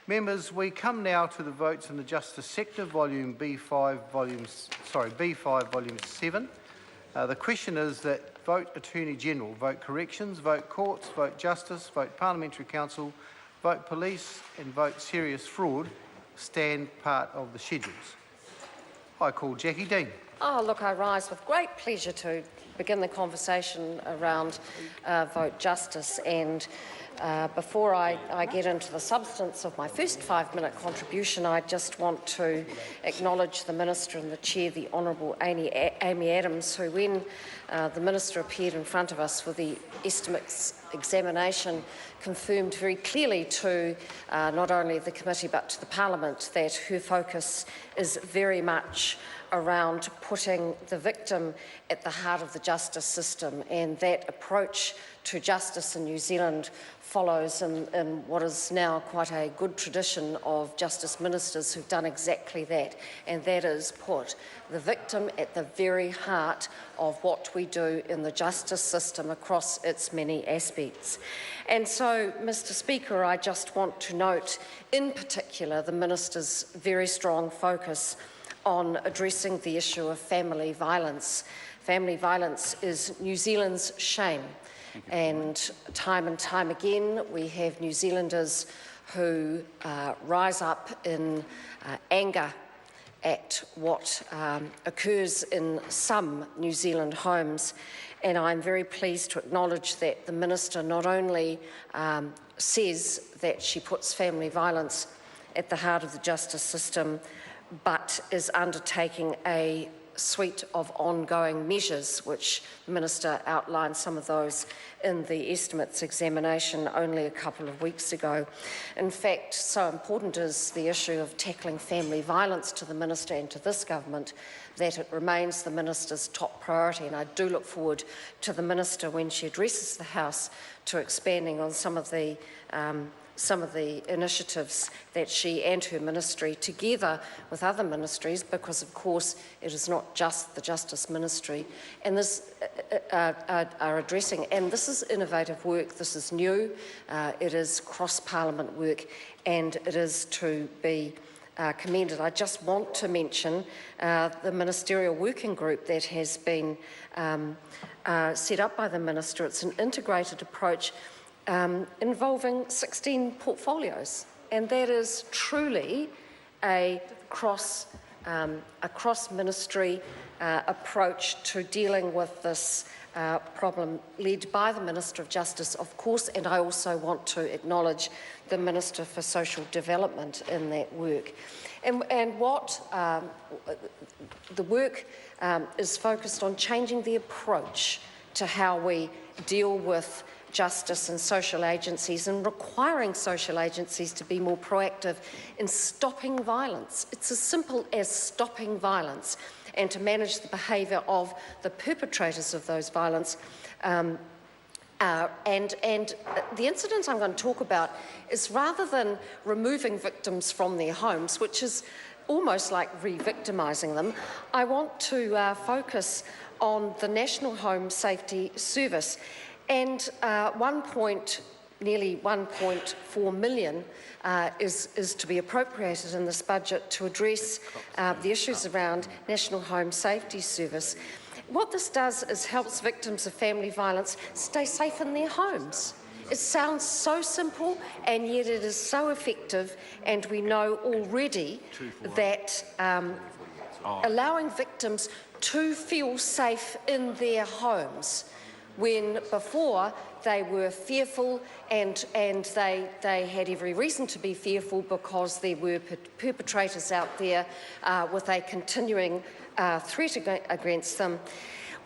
Members, we come now to the votes in the Justice Sector, Volume B5, Volume 7. The question is that vote Attorney General, vote Corrections, vote Courts, vote Justice, vote Parliamentary Council, vote Police and vote Serious Fraud stand part of the schedules. I call Jackie Dean. Oh, look, I rise with great pleasure to begin the conversation around vote Justice. And before I get into the substance of my first 5-minute contribution, I just want to acknowledge the Minister and the Chair, the Honourable Amy Adams, who, when the Minister appeared in front of us for the estimates examination, confirmed very clearly to not only the committee but to the Parliament that her focus is very much around putting the victim at the heart of the justice system, and that approach to justice in New Zealand follows in what is now quite a good tradition of justice ministers who've done exactly that, and that is put the victim at the very heart of what we do in the justice system across its many aspects. And so, Mr. Speaker, I just want to note in particular the Minister's very strong focus on addressing the issue of family violence. Family violence is New Zealand's shame, and time again we have New Zealanders who rise up in anger at what occurs in some New Zealand homes. And I'm very pleased to acknowledge that the Minister not only says that she puts family violence at the heart of the justice system, but is undertaking a suite of ongoing measures, which the Minister outlined some of those in the estimates examination only a couple of weeks ago. In fact, so important is the issue of tackling family violence to the Minister and to this government that it remains the Minister's top priority, and I do look forward to the Minister, when she addresses the House, to expanding on some of the initiatives that she and her ministry, together with other ministries, because of course it is not just the Justice Ministry, and this are addressing. And this is innovative work, this is new, it is cross-parliament work, and it is to be commended. I just want to mention the ministerial working group that has been set up by the Minister. It's an integrated approach involving 16 portfolios, and that is truly a cross-ministry approach to dealing with this problem, led by the Minister of Justice, of course, and I also want to acknowledge the Minister for Social Development in that work. And what the work is focused on changing the approach to how we deal with justice and social agencies, and requiring social agencies to be more proactive in stopping violence. It's as simple as stopping violence, and to manage the behaviour of the perpetrators of those violence. And the incident I'm going to talk about is, rather than removing victims from their homes, which is almost like re-victimising them, I want to focus on the National Home Safety Service. And nearly 1.4 million is to be appropriated in this budget to address the issues around National Home Safety Service. What this does is helps victims of family violence stay safe in their homes. It sounds so simple, and yet it is so effective, and we know already that allowing victims to feel safe in their homes, when before they were fearful, and they had every reason to be fearful because there were perpetrators out there with a continuing threat against them.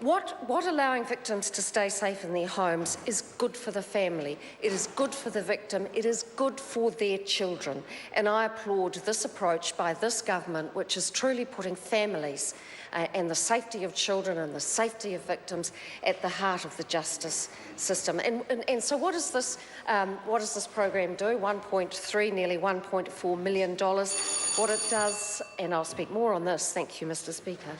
What allowing victims to stay safe in their homes is good for the family, it is good for the victim, it is good for their children. And I applaud this approach by this government, which is truly putting families and the safety of children and the safety of victims at the heart of the justice system. And so what does this program do? Nearly $1.4 million. What it does, and I'll speak more on this, thank you, Mr. Speaker.